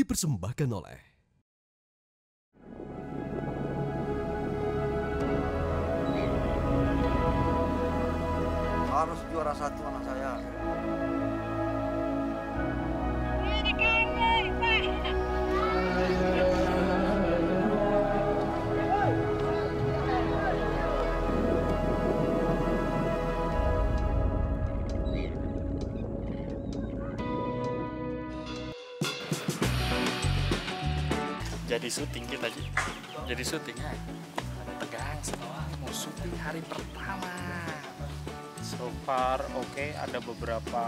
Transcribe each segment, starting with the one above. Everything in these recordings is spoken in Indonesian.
dipersembahkan oleh harus juara satu anak saya. Jadi syuting kita aja. Jadi syutingnya tegang setelah mau syuting hari pertama. So far oke, ada beberapa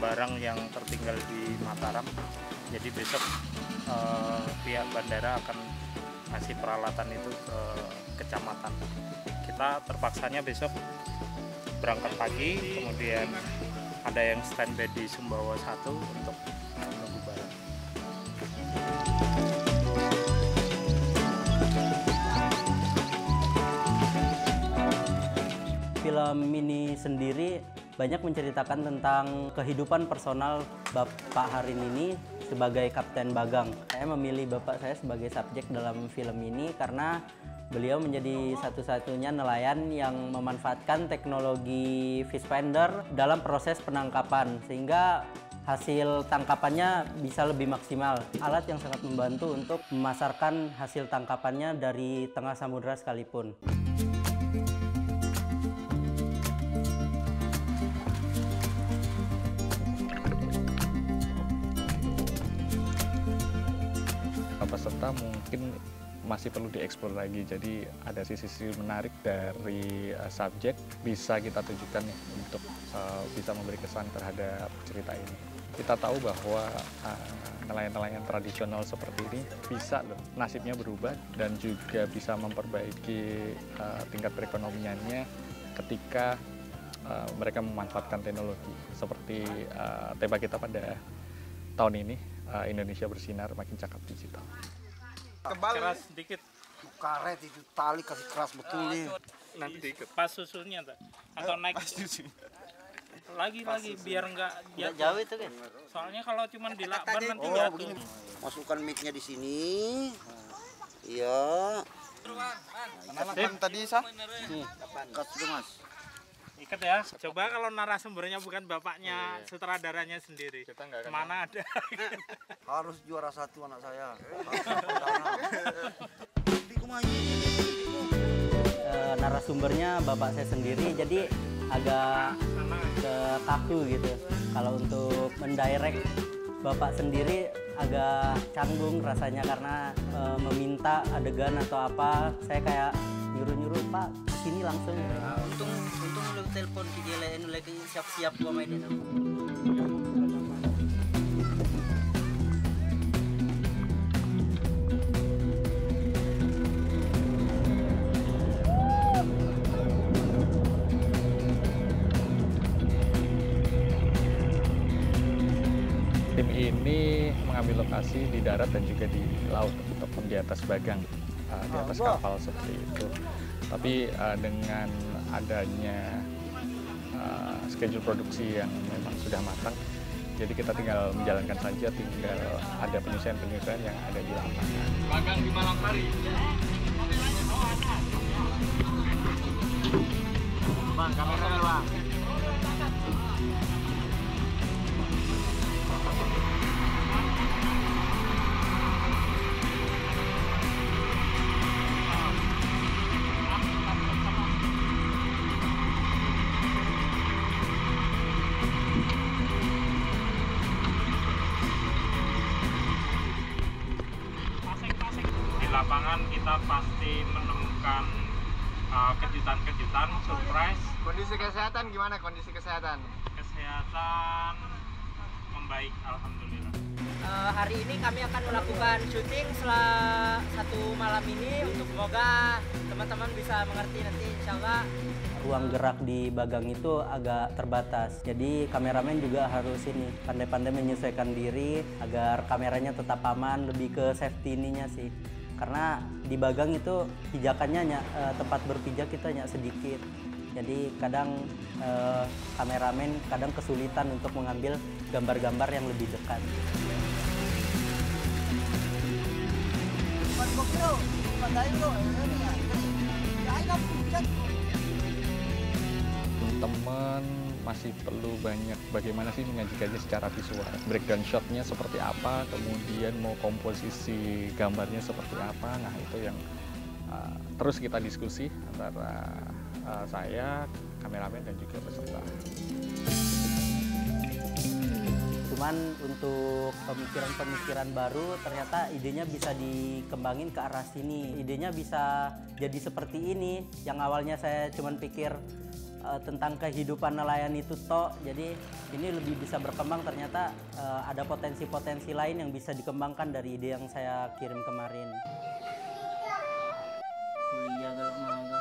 barang yang tertinggal di Mataram. Jadi besok pihak bandara akan ngasih peralatan itu ke kecamatan. Kita terpaksanya besok berangkat pagi, kemudian ada yang standby di Sumbawa 1 untuk menunggu barang. Film ini sendiri banyak menceritakan tentang kehidupan personal Bapak Harin ini sebagai Kapten Bagang. Saya memilih Bapak saya sebagai subjek dalam film ini karena beliau menjadi satu-satunya nelayan yang memanfaatkan teknologi fish finder dalam proses penangkapan sehingga hasil tangkapannya bisa lebih maksimal. Alat yang sangat membantu untuk memasarkan hasil tangkapannya dari tengah samudera sekalipun. Peserta mungkin masih perlu dieksplor lagi, jadi ada sisi-sisi menarik dari subjek bisa kita tunjukkan nih untuk bisa memberi kesan terhadap cerita ini. Kita tahu bahwa nelayan-nelayan tradisional seperti ini bisa loh nasibnya berubah dan juga bisa memperbaiki tingkat perekonomiannya ketika mereka memanfaatkan teknologi seperti tema kita pada tahun ini, Indonesia bersinar makin cakap digital. Keras sedikit. Karet itu tali kasih keras betul nih. Nanti dikit. Pas susunya atau naik lagi biar nggak Jauh itu kan? Soalnya kalau cuma dilakban nanti Oh, jatuh. begini. Masukkan mic-nya di sini. Iya. Kan tadi sah? Cut dulu, Mas. Ikat ya. Coba kalau narasumbernya bukan bapaknya, sutradaranya sendiri. Mana ada? Harus juara satu anak saya. Narasumbernya bapak saya sendiri, jadi agak ke kaku gitu. Kalau untuk mendirect bapak sendiri agak canggung rasanya karena meminta adegan atau apa, saya kayak nyuruh-nyuruh, Pak sini langsung. Untung lu telepon dia lagi siap-siap komedi. Tim ini mengambil lokasi di darat dan juga di laut ataupun di atas bagang, di atas kapal seperti itu. Tapi dengan adanya schedule produksi yang memang sudah matang, jadi kita tinggal menjalankan saja, tinggal ada penyesuaian-penyesuaian yang ada di lapangan. Bagang di malam hari. Bang, kamera bang. Di lapangan kita pasti menemukan kejutan-kejutan, surprise. Kondisi kesehatan gimana? Kondisi kesehatan? Kesehatan membaik, alhamdulillah. Hari ini kami akan melakukan syuting setelah satu malam ini untuk semoga teman-teman bisa mengerti nanti insya Allah. Ruang gerak di Bagang itu agak terbatas, jadi kameramen juga harus ini pandai-pandai menyesuaikan diri agar kameranya tetap aman, lebih ke safety ininya sih. Karena di Bagang itu pijakannya tempat berpijak kita sedikit, jadi kadang kameramen kadang kesulitan untuk mengambil gambar-gambar yang lebih dekat. Teman-teman masih perlu banyak bagaimana sih menyajikannya secara visual, breakdown shotnya seperti apa, kemudian mau komposisi gambarnya seperti apa. Nah itu yang terus kita diskusi antara saya, kameramen dan juga peserta. Cuman untuk pemikiran-pemikiran baru ternyata idenya bisa dikembangin ke arah sini. Idenya bisa jadi seperti ini. Yang awalnya saya cuman pikir tentang kehidupan nelayan itu toh. Jadi ini lebih bisa berkembang, ternyata ada potensi-potensi lain yang bisa dikembangkan dari ide yang saya kirim kemarin. Kuliah kalau maga.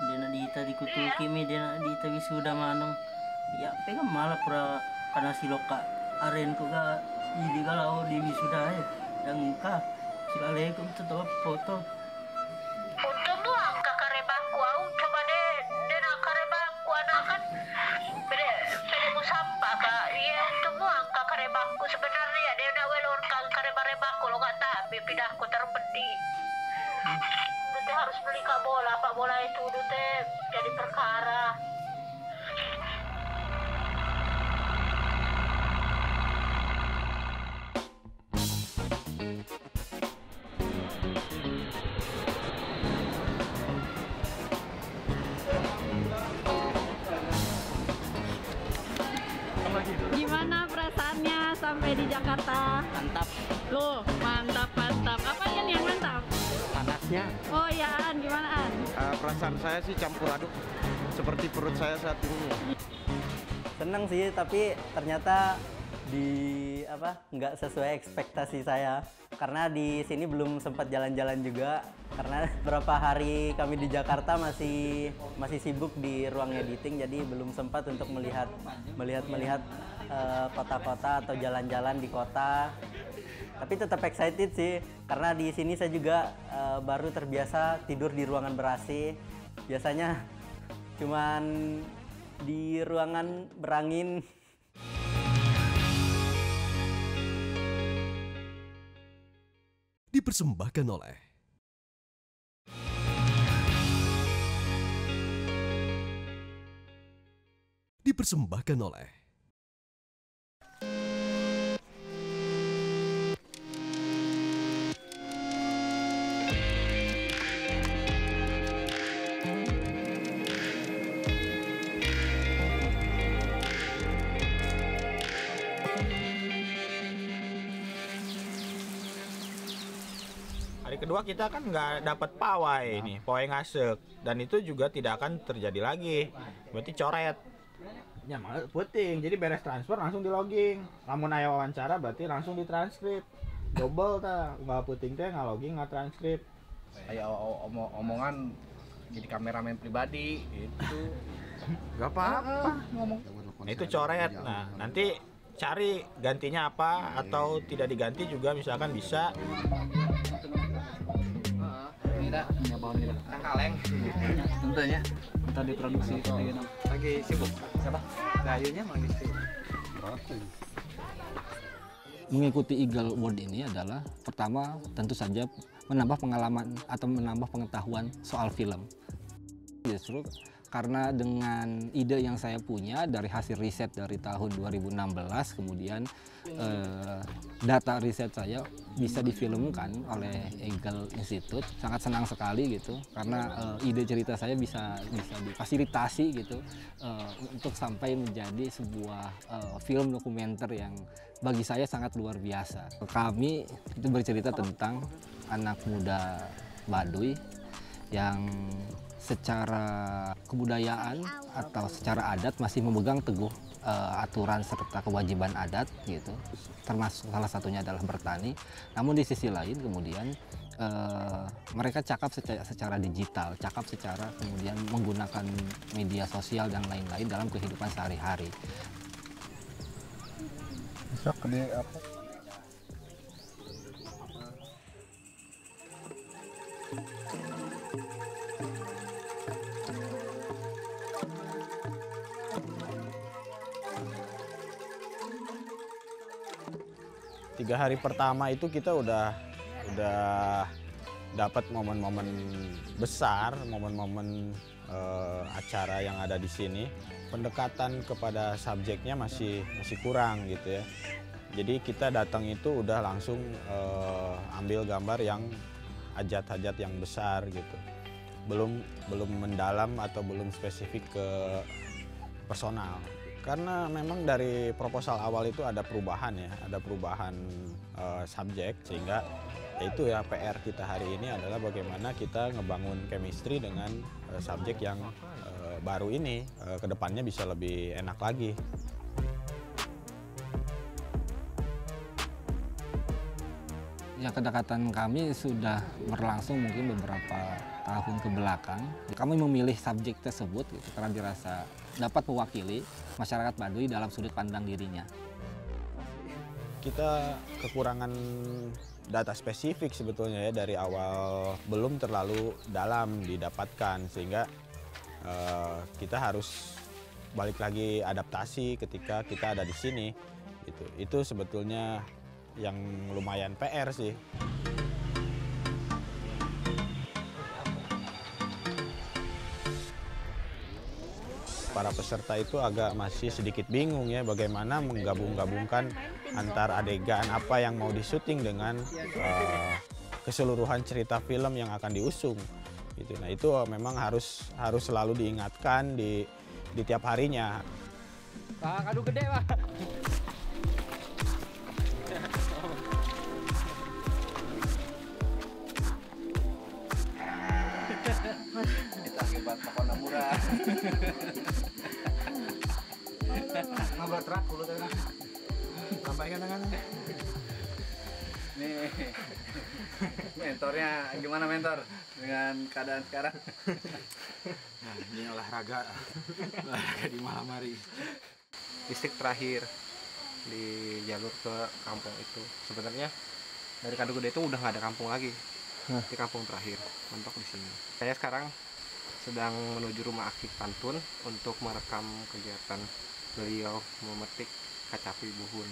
Dia nak dita dikutuki mi dia nak dita wisuda manong. Ya pegang malah pura karena siloka aren ko ga idi galau di wisuda ya. Dan ka silale ko tetap foto. Foto tuh angka karebaku au coba deh nak karebaku anak kan bede musapa ka iya tuh angka karebaku sebenarnya dia nak welor kang karebaku lo gak tahu pindahku terpedi. Nanti harus beli kak bola, pak bola itu teh jadi perkara. Gimana perasaannya sampai di Jakarta? Mantap, Loh, mantap. Apanya nih yang mantap? panasnya. Oh ya, An, gimana An? Perasaan saya sih campur aduk, seperti perut saya saat ini. Seneng sih, tapi ternyata nggak sesuai ekspektasi saya. Karena di sini belum sempat jalan-jalan juga. Karena beberapa hari kami di Jakarta masih sibuk di ruang editing, jadi belum sempat untuk melihat kota-kota atau jalan-jalan di kota. Tapi tetap excited sih, karena di sini saya juga baru terbiasa tidur di ruangan ber-AC. Biasanya cuman di ruangan berangin. Dipersembahkan oleh Hari kedua kita kan nggak dapat pawai nih, pawai ngasek, dan itu juga tidak akan terjadi lagi. Berarti coret. Ya malah puting. Jadi beres transfer langsung di logging. Lamun aya wawancara berarti langsung ditranskrip. Double ta, nggak puting teh nggak logging nggak transkrip. Kayak omongan jadi kameramen pribadi itu. Gak apa-apa ngomong. Nah, itu coret. Nah nanti cari gantinya apa atau tidak diganti juga misalkan bisa. Kaleng. Tentunya kita diproduksi Lagi sibuk. Siapa? Gayunya lagi sibuk. Mengikuti Eagle Award ini adalah pertama tentu saja menambah pengalaman atau menambah pengetahuan soal film. Justru karena dengan ide yang saya punya dari hasil riset dari tahun 2016, kemudian data riset saya bisa difilmkan oleh Eagle Institute. Sangat senang sekali gitu, karena ide cerita saya bisa difasilitasi gitu untuk sampai menjadi sebuah film dokumenter yang bagi saya sangat luar biasa. Kami itu bercerita tentang anak muda Baduy yang secara kebudayaan atau secara adat masih memegang teguh aturan serta kewajiban adat gitu, termasuk salah satunya adalah bertani. Namun di sisi lain kemudian mereka cakap secara digital, cakap secara kemudian menggunakan media sosial dan lain-lain dalam kehidupan sehari-hari. Bisa gede apa? Tiga hari pertama itu kita udah dapat momen-momen besar, momen-momen acara yang ada di sini, pendekatan kepada subjeknya masih kurang gitu ya. Jadi kita datang itu udah langsung ambil gambar yang hajat-hajat yang besar gitu. Belum mendalam atau belum spesifik ke personal. Karena memang dari proposal awal itu ada perubahan ya, ada perubahan subjek, sehingga itu ya PR kita hari ini adalah bagaimana kita ngebangun chemistry dengan subjek yang baru ini, kedepannya bisa lebih enak lagi. Ya, kedekatan kami sudah berlangsung mungkin beberapa tahun ke belakang. Kami memilih subjek tersebut gitu, karena dirasa dapat mewakili masyarakat Baduy dalam sudut pandang dirinya. Kita kekurangan data spesifik sebetulnya ya dari awal, belum terlalu dalam didapatkan, sehingga kita harus balik lagi adaptasi ketika kita ada di sini. Itu sebetulnya yang lumayan PR sih. Para peserta itu agak masih sedikit bingung ya bagaimana menggabung-gabungkan antar adegan apa yang mau disyuting dengan keseluruhan cerita film yang akan diusung. Gitu. Nah itu memang harus selalu diingatkan di tiap harinya. Pak, aduh gede Pak. Kita akibat pohon murah. Ngobrol terak dulu kan. Sampaikan dengan Nih. Mentornya gimana mentor dengan keadaan sekarang? Nah, ini olahraga di malam hari. Listrik terakhir di jalur ke kampung itu. Sebenarnya dari Kadu Gede itu udah nggak ada kampung lagi. Di kampung terakhir mentok di sini. Saya sekarang sedang menuju rumah aktif Pantun untuk merekam kegiatan beliau memetik kacapi buhun.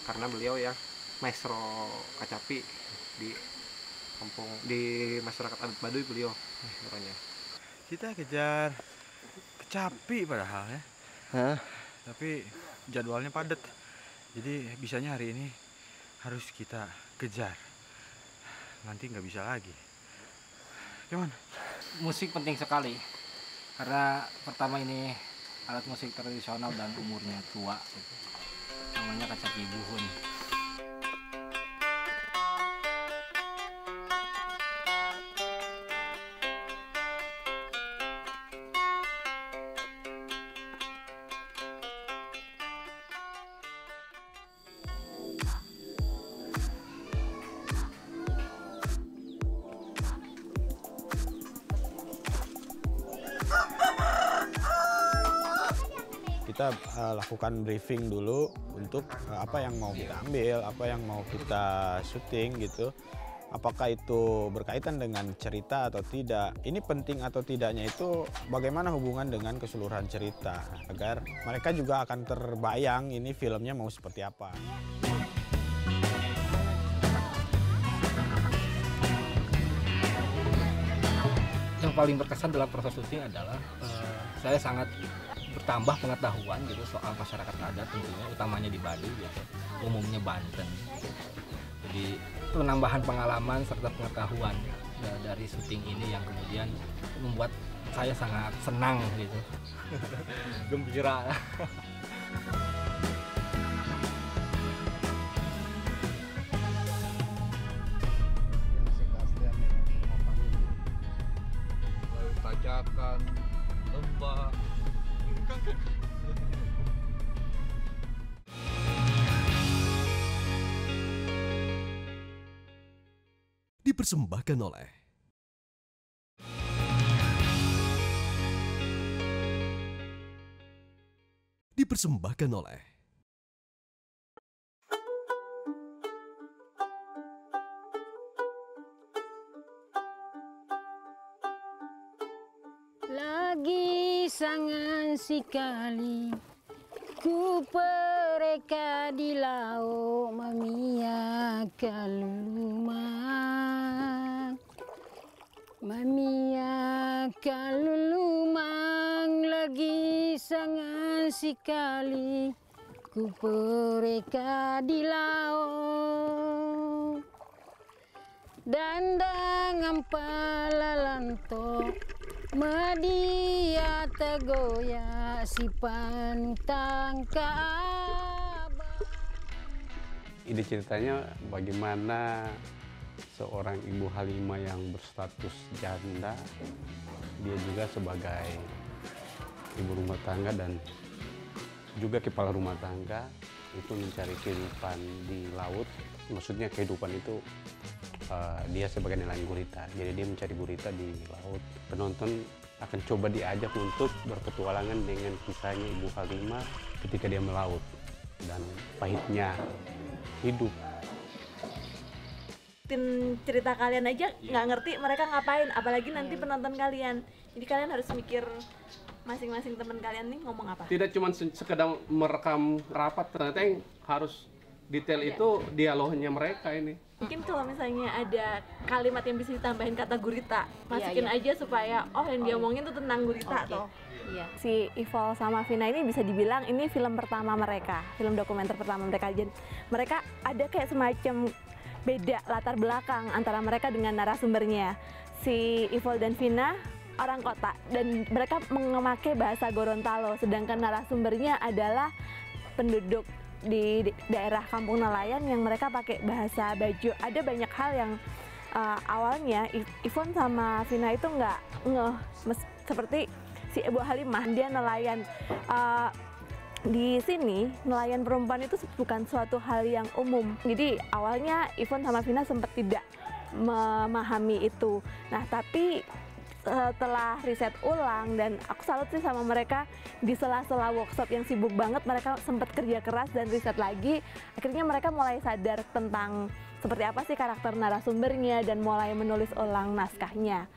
Karena beliau yang maestro kacapi di kampung, di masyarakat adat Baduy, beliau maestranya. Kita kejar kecapi padahal ya. Tapi jadwalnya padat. Jadi bisanya hari ini harus kita kejar. Nanti nggak bisa lagi. Gimana? Musik penting sekali. Karena pertama ini alat musik tradisional dan umurnya tua. Gitu. Namanya kacapi buhun. Kita lakukan briefing dulu untuk apa yang mau kita ambil, apa yang mau kita syuting gitu. Apakah itu berkaitan dengan cerita atau tidak. Ini penting atau tidaknya itu bagaimana hubungan dengan keseluruhan cerita. Agar mereka juga akan terbayang ini filmnya mau seperti apa. Yang paling berkesan dalam proses syuting adalah saya sangat bertambah pengetahuan gitu soal masyarakat adat, tentunya utamanya di Baduy gitu, umumnya Banten. Jadi penambahan pengalaman serta pengetahuan dari syuting ini yang kemudian membuat saya sangat senang gitu, gembira. Tajakan, lembah. Dipersembahkan oleh Lagi sangat sekali ku pereka di laut memiak kaluma. Mania kalulumang lagi sangat sekali ku pereka di laut dandang palalanto media tegoya si pantang kaabah. Ide ceritanya bagaimana seorang Ibu Halimah yang berstatus janda, dia juga sebagai ibu rumah tangga dan juga kepala rumah tangga itu mencari kehidupan di laut. Maksudnya kehidupan itu dia sebagai nelayan gurita, jadi dia mencari gurita di laut. Penonton akan coba diajak untuk berpetualangan dengan kisahnya Ibu Halimah ketika dia melaut dan pahitnya hidup. Cerita kalian aja nggak ngerti mereka ngapain, apalagi nanti penonton kalian. Jadi kalian harus mikir masing-masing teman kalian nih ngomong apa. Tidak cuma sekedar merekam rapat, ternyata yang harus detail itu dialognya mereka ini. Mungkin kalau misalnya ada kalimat yang bisa ditambahin kata gurita, masukin aja supaya yang dia omongin tuh tentang gurita toh. Iya. Si Ivol sama Vina ini bisa dibilang ini film pertama mereka, film dokumenter pertama mereka. Jadi mereka ada kayak semacam beda latar belakang antara mereka dengan narasumbernya. Si Ivol dan Vina orang kota dan mereka memakai bahasa Gorontalo, sedangkan narasumbernya adalah penduduk di daerah kampung nelayan yang mereka pakai bahasa Bajo. Ada banyak hal yang awalnya Ivon sama Vina itu nggak ngeh, seperti si Ibu Halimah, dia nelayan. Di sini nelayan perempuan itu bukan suatu hal yang umum. Jadi awalnya Ivon sama Vina sempat tidak memahami itu. Nah tapi setelah riset ulang dan aku salut sih sama mereka, di sela-sela workshop yang sibuk banget mereka sempat kerja keras dan riset lagi. Akhirnya mereka mulai sadar tentang seperti apa sih karakter narasumbernya dan mulai menulis ulang naskahnya.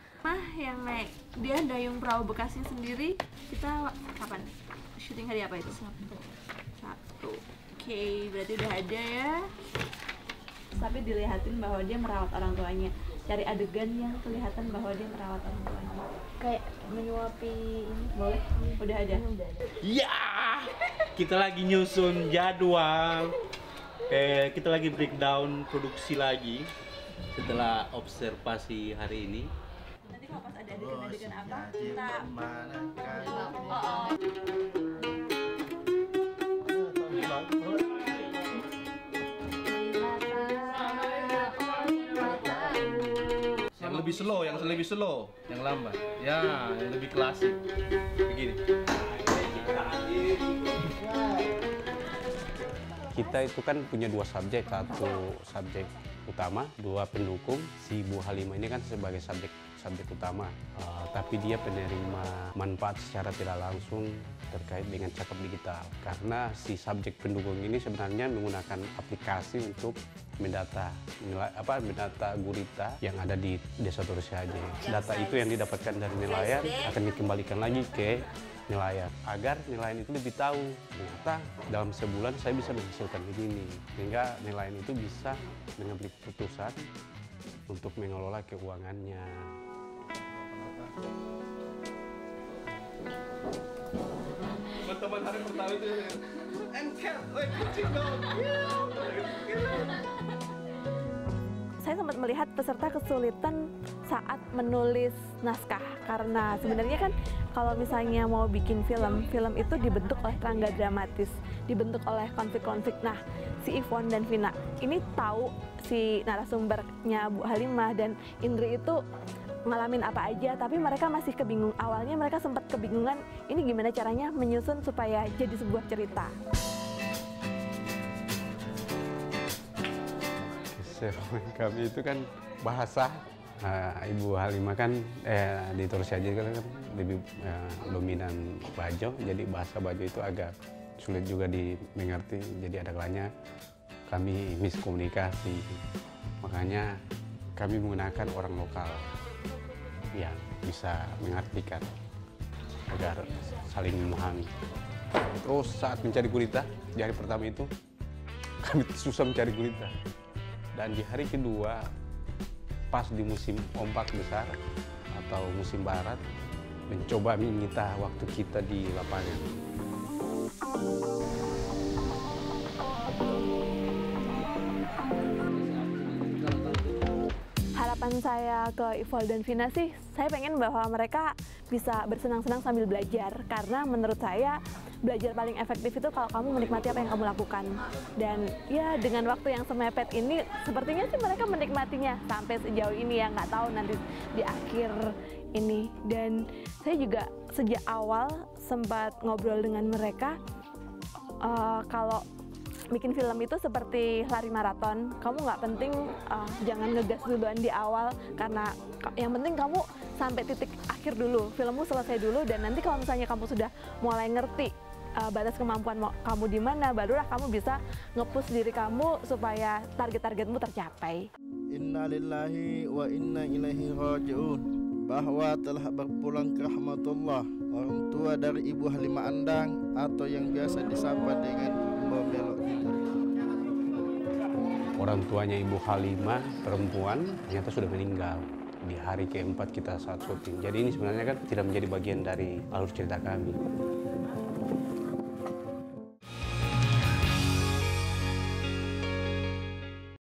Yang naik dia dayung perahu bekasnya sendiri, kita kapan? Syuting hari apa itu? Sabtu. Oke, berarti udah ada ya. Tapi dilihatin bahwa dia merawat orang tuanya. Cari adegan yang kelihatan bahwa dia merawat orang tuanya. Kayak menyuapi ini, boleh? Udah ada. Ya, kita lagi nyusun jadwal. Kita lagi breakdown produksi lagi setelah observasi hari ini. Nanti kalau pas ada adegan-adegan apa, kita yang lebih slow, yang lambat. Ya, yang lebih klasik. Begini. Kita itu kan punya dua subjek, satu subjek utama, dua pendukung. Si Ibu Halimah ini kan sebagai subjek utama, tapi dia penerima manfaat secara tidak langsung terkait dengan cakap digital. Karena si subjek pendukung ini sebenarnya menggunakan aplikasi untuk mendata gurita yang ada di Desa Torusiaje. Data itu yang didapatkan dari nelayan akan dikembalikan lagi ke nelayan agar nelayan itu lebih tahu ternyata dalam sebulan saya bisa menghasilkan begini, sehingga nelayan itu bisa mengambil keputusan untuk mengelola keuangannya. Teman-teman hari pertama itu kucing dong. Saya sempat melihat peserta kesulitan saat menulis naskah, karena sebenarnya kan kalau misalnya mau bikin film itu dibentuk oleh tangga dramatis, dibentuk oleh konflik-konflik. Nah, si Ivon dan Vina ini tahu si narasumbernya Bu Halimah dan Indri itu ngalamin apa aja, tapi mereka masih kebingung. Awalnya mereka sempat kebingungan ini gimana caranya menyusun supaya jadi sebuah cerita. Kami itu kan bahasa Ibu Halimah kan di Torusiaje kan lebih dominan Bajo, jadi bahasa Bajo itu agak sulit juga dimengerti, jadi ada kalanya kami miskomunikasi, makanya kami menggunakan orang lokal yang bisa mengartikan agar saling memahami. Terus saat mencari gurita di hari pertama itu kami susah mencari gurita, dan di hari kedua pas di musim ombak besar atau musim barat, mencoba menyita waktu kita di lapangan. Harapan saya ke Ivol dan Vina sih, saya pengen bahwa mereka bisa bersenang-senang sambil belajar. Karena menurut saya, belajar paling efektif itu kalau kamu menikmati apa yang kamu lakukan. Dan ya dengan waktu yang semepet ini, sepertinya sih mereka menikmatinya sampai sejauh ini ya, nggak tahu nanti di akhir ini. Dan saya juga sejak awal sempat ngobrol dengan mereka, kalau bikin film itu seperti lari maraton, kamu nggak penting jangan ngegas duluan di awal, karena yang penting kamu sampai titik akhir dulu, filmmu selesai dulu, dan nanti kalau misalnya kamu sudah mulai ngerti batas kemampuan kamu di mana, barulah kamu bisa nge-push diri kamu supaya target-targetmu tercapai. Innalillahi wa inna ilaihi raji'un. Bahwa telah berpulang ke rahmatullah orang tua dari Ibu Halimah Andang atau yang biasa disapa dengan Mbak Melok. Orang tuanya Ibu Halimah perempuan ternyata sudah meninggal di hari keempat kita saat syuting. Jadi ini sebenarnya kan tidak menjadi bagian dari alur cerita kami.